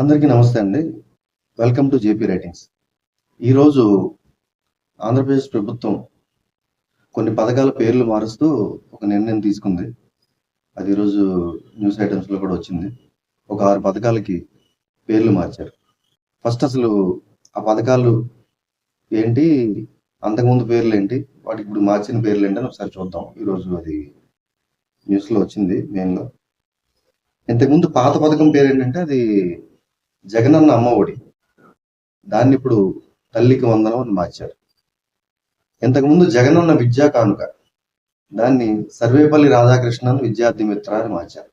అందరికీ నమస్తే అండి. Welcome to JP writings. ఈరోజు ఆంధ్రప్రదేశ్ ప్రభుత్వం కొన్ని పథకాల పేర్లు మారుస్తూ ఒక నిర్ణయం తీసుకుంది. అది ఈరోజు న్యూస్ ఐటమ్స్‌లో కూడా వచ్చింది. ఒక 6 పథకాలకి పేర్లు మార్చారు. ఫస్ట్ అసలు ఆ పథకాలు ఏంటి? అంతకుముందు పేర్లేంటి? వాటికి ఇప్పుడు మార్చిన పేర్లేంటి అని ఒకసారి చూద్దాం. ఈరోజు అది న్యూస్‌లో వచ్చింది మెయిన్‌గా. ఇంతకుముందు పాత పథకం పేరేంటంటే అది జగనన్న అమ్మఒడి. దాన్నిప్పుడు తల్లికి వందనం అని మార్చారు. ఇంతకుముందు జగనన్న విద్యా కానుక దాన్ని సర్వేపల్లి రాధాకృష్ణన్ విద్యార్థి మిత్ర అని మార్చారు.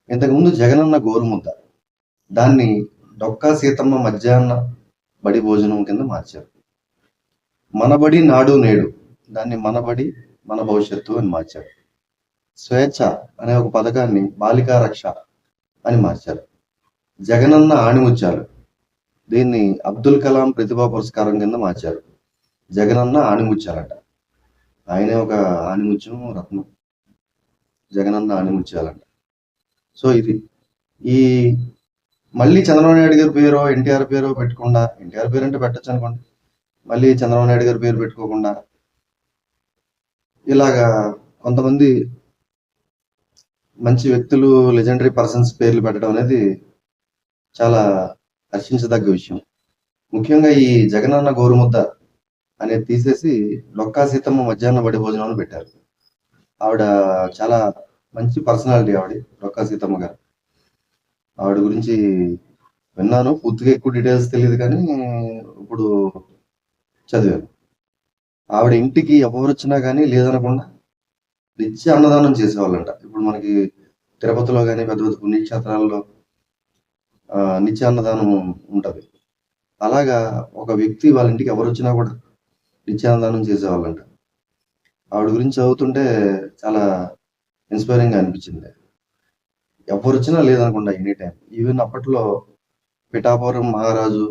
ఇంతకుముందు జగనన్న గోరుముద్ద దాన్ని డొక్కా సీతమ్మ మధ్యాహ్న బడి భోజనం కింద మార్చారు. మనబడి నాడు నేడు దాన్ని మనబడి మన భవిష్యత్తు అని మార్చారు. స్వేచ్ఛ అనే ఒక పథకాన్ని బాలికా రక్ష అని మార్చారు. జగనన్న ఆణిముత్యాలు దీన్ని అబ్దుల్ కలాం ప్రతిభా పురస్కారం కింద మార్చారు. జగనన్న ఆణిముత్యాలట. ఆయనే ఒక ఆణిముత్యం రత్నం. జగనన్న ఆణిముత్యాలంట. సో ఇది ఈ మళ్ళీ చంద్రబాబు నాయుడు గారి పేరో ఎన్టీఆర్ పేరో పెట్టకుండా, ఎన్టీఆర్ పేరు అంటే పెట్టచ్చు అనుకోండి, మళ్ళీ చంద్రబాబు నాయుడు గారి పేరు పెట్టుకోకుండా ఇలాగా కొంతమంది మంచి వ్యక్తులు, లెజెండరీ పర్సన్స్ పేర్లు పెట్టడం అనేది చాలా హర్షించదగ్గ విషయం. ముఖ్యంగా ఈ జగనన్న గోరుముద్ద అనేది తీసేసి డొక్కా సీతమ్మ మధ్యాహ్న బడి భోజనం అని పెట్టారు. ఆవిడ చాలా మంచి పర్సనాలిటీ డొక్కా సీతమ్మ గారు. ఆవిడ గురించి విన్నాను, పూర్తిగా ఎక్కువ డీటెయిల్స్ తెలియదు కానీ ఇప్పుడు చదివాను. ఆవిడ ఇంటికి ఎవరు వచ్చినా కానీ లేదనకుండా నిత్య అన్నదానం చేసేవాళ్ళంట. ఇప్పుడు మనకి తిరుపతిలో కానీ పెద్ద పెద్ద పుణ్యక్షేత్రాల్లో నిత్య అన్నదానం ఉంటుంది. అలాగా ఒక వ్యక్తి వాళ్ళ ఇంటికి ఎవరు వచ్చినా కూడా నిత్యాన్నదానం చేసేవాళ్ళంట. ఆవిడ గురించి చదువుతుంటే చాలా ఇన్స్పైరింగ్గా అనిపించింది. ఎవరు వచ్చినా లేదనకుండా ఎనీ టైం. ఈవెన్ అప్పట్లో పిఠాపురం మహారాజు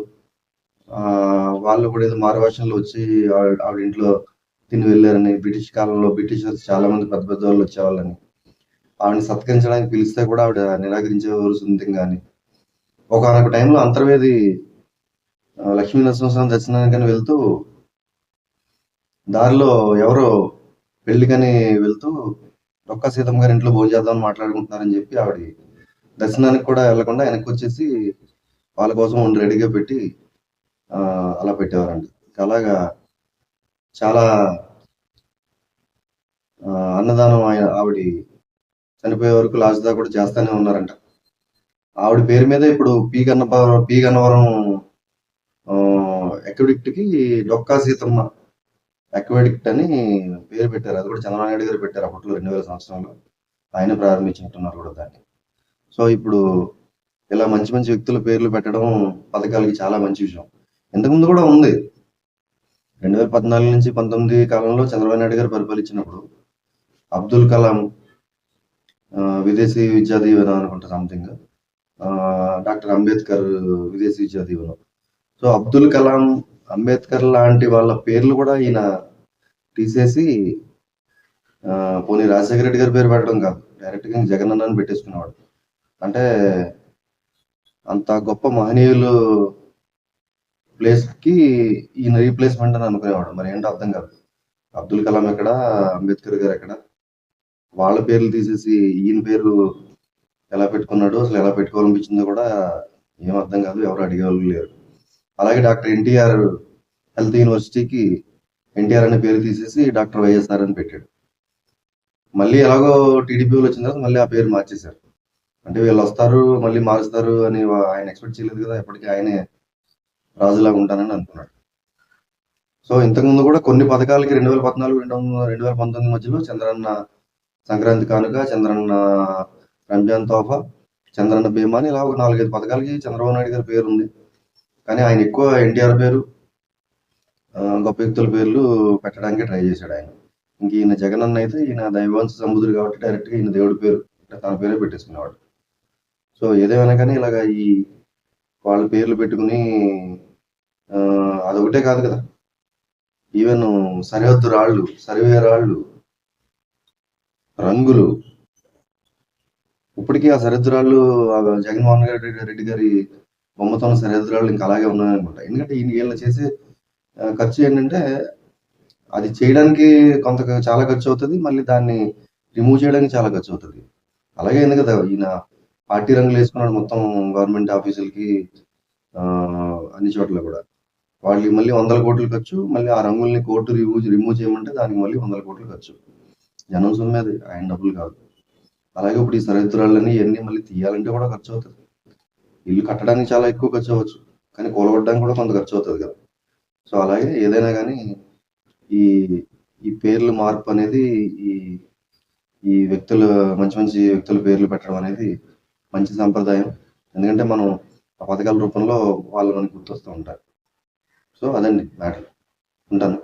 వాళ్ళు కూడా ఏదో మారువేషంలో వచ్చి ఆవిడ ఇంట్లో తిని వెళ్ళారని, బ్రిటిష్ కాలంలో బ్రిటిషర్స్ చాలా మంది పెద్ద పెద్ద వాళ్ళు వచ్చేవాళ్ళని, ఆవిడని సత్కరించడానికి పిలిస్తే కూడా ఆవిడ నిరాకరించేవారు సొంతంగా అని. ఒకనొక టైంలో అంతర్వేది లక్ష్మీ నరసింహస్వామి దర్శనానికని వెళ్తూ దారిలో ఎవరో పెళ్లికని వెళ్తూ డొక్కా సీతమ్మ గారి ఇంట్లో భోజనం చేద్దామని మాట్లాడుకుంటున్నారని చెప్పి ఆవిడ దర్శనానికి కూడా వెళ్లకుండా వెనక్కి వచ్చేసి వాళ్ళ కోసం వండి రెడీగా పెట్టి అలా పెట్టేవారండి. అలాగా చాలా అన్నదానం ఆవిడ చనిపోయే వరకు లాస్ట్ దాకా కూడా చేస్తానే ఉన్నారంట. ఆవిడ పేరు మీద ఇప్పుడు పి గన్నవరం ఎక్విడిక్ట్కి డొక్కా సీతమ్మ ఎక్విడిక్ట్ అని పేరు పెట్టారు. అది కూడా చంద్రబాబు నాయుడు గారు పెట్టారు అప్పట్లో 2000 సంవత్సరంలో. ఆయన ప్రారంభించినట్టున్నారు కూడా దాన్ని. సో ఇప్పుడు ఇలా మంచి మంచి వ్యక్తుల పేర్లు పెట్టడం పథకాలకి చాలా మంచి విషయం. ఇంతకుముందు కూడా ఉంది. 2014 నుంచి 19 కాలంలో చంద్రబాబు నాయుడు గారు పరిపాలించినప్పుడు అబ్దుల్ కలాం విదేశీ విద్యా దీవెన అనుకుంటా సంథింగ్, డాక్టర్ అంబేద్కర్ విదేశీ విద్యా దీవెన. సో అబ్దుల్ కలాం, అంబేద్కర్ లాంటి వాళ్ళ పేర్లు కూడా ఈయన తీసేసి పోనీ రాజశేఖర రెడ్డి గారి పేరు పెట్టడం కాదు, డైరెక్ట్గా జగనన్న అని పెట్టేసుకునేవాడు. అంటే అంత గొప్ప మహనీయులు ప్లేస్కి ఈయన రీప్లేస్మెంట్ అని అనుకునేవాడు. మరి ఏంటో అర్థం కాదు. అబ్దుల్ కలాం ఎక్కడ, అంబేద్కర్ గారు ఎక్కడ? వాళ్ళ పేర్లు తీసేసి ఈయన పేరు ఎలా పెట్టుకున్నాడో, అసలు ఎలా పెట్టుకోవాలనిపించిందో కూడా ఏం అర్థం కాదు, ఎవరు అడిగేవాళ్ళు లేరు. అలాగే డాక్టర్ ఎన్టీఆర్ హెల్త్ యూనివర్సిటీకి ఎన్టీఆర్ అనే పేరు తీసేసి డాక్టర్ వైఎస్ఆర్ అని పెట్టాడు. మళ్ళీ ఎలాగో టీడీపీ వాళ్ళు వచ్చిన తర్వాత మళ్ళీ ఆ పేరు మార్చేశారు. అంటే వీళ్ళు వస్తారు మళ్ళీ మారుస్తారు అని ఆయన ఎక్స్పెక్ట్ చేయలేదు కదా. ఎప్పటికీ ఆయనే రాజులాగా ఉంటానని అనుకున్నాడు. సో ఇంతకుముందు కూడా కొన్ని పథకాలకి 2014, 2019 మధ్యలో చంద్రన్న సంక్రాంతి కానుక, చంద్రన్న రంజాన్ తోఫా, చంద్రన్న బీమా అని ఇలా ఒక 4-5 పథకాలకి చంద్రబాబు నాయుడు గారి పేరు ఉంది. కానీ ఆయన ఎక్కువ ఎన్టీఆర్ పేరు, గొప్ప వ్యక్తుల పేర్లు పెట్టడానికి ట్రై చేశాడు ఆయన. ఇంక ఈయన జగనన్న అయితే ఈయన దైవాంశ సంబుధుడు కాబట్టి డైరెక్ట్గా ఈయన దేవుడి పేరు తన పేరే పెట్టేసుకునేవాడు. సో ఏదేమైనా కానీ ఇలాగా ఈ వాళ్ళ పేర్లు పెట్టుకుని అదొకటే కాదు కదా, ఈవెన్ సరిహద్దు రాళ్ళు, సర్వే రాళ్ళు, రంగులు, ఇప్పటికీ ఆ సరిహద్దురాళ్ళు జగన్మోహన్ రెడ్డి గారి బొమ్మతో ఉన్న సరిహద్దురాళ్ళు ఇంకా అలాగే ఉన్నాయనుకుంటా. ఎందుకంటే వీళ్ళు చేసే ఖర్చు ఏంటంటే అది చేయడానికి చాలా ఖర్చు అవుతుంది, మళ్ళీ దాన్ని రిమూవ్ చేయడానికి చాలా ఖర్చు అవుతుంది. అలాగే అయింది కదా, ఈయన పార్టీ రంగులు వేసుకున్నాడు మొత్తం గవర్నమెంట్ ఆఫీసులకి, అన్ని చోట్ల కూడా. వాళ్ళు మళ్ళీ 100 కోట్లు ఖర్చు, మళ్ళీ ఆ రంగుల్ని కోర్టు రిమూవ్ చేయమంటే దానికి మళ్ళీ 100 కోట్లు ఖర్చు. జనం సొమ్మేది, ఆయన డబ్బులు కాదు. అలాగే ఇప్పుడు ఈ సరిహద్దురాళ్ళని ఇవన్నీ మళ్ళీ తీయాలంటే కూడా ఖర్చు అవుతుంది. ఇల్లు కట్టడానికి చాలా ఎక్కువ ఖర్చు అవ్వచ్చు, కానీ కూలగొట్టడానికి కూడా కొంత ఖర్చు అవుతుంది కదా. సో అలాగే ఏదైనా కానీ ఈ ఈ పేర్ల మార్పు అనేది, ఈ ఈ వ్యక్తుల మంచి మంచి వ్యక్తుల పేర్లు పెట్టడం అనేది మంచి సంప్రదాయం. ఎందుకంటే మనం ఆ పథకాల రూపంలో వాళ్ళు మనకి గుర్తొస్తూ ఉంటారు. సో అదండి మ్యాటర్. ఉంటాను.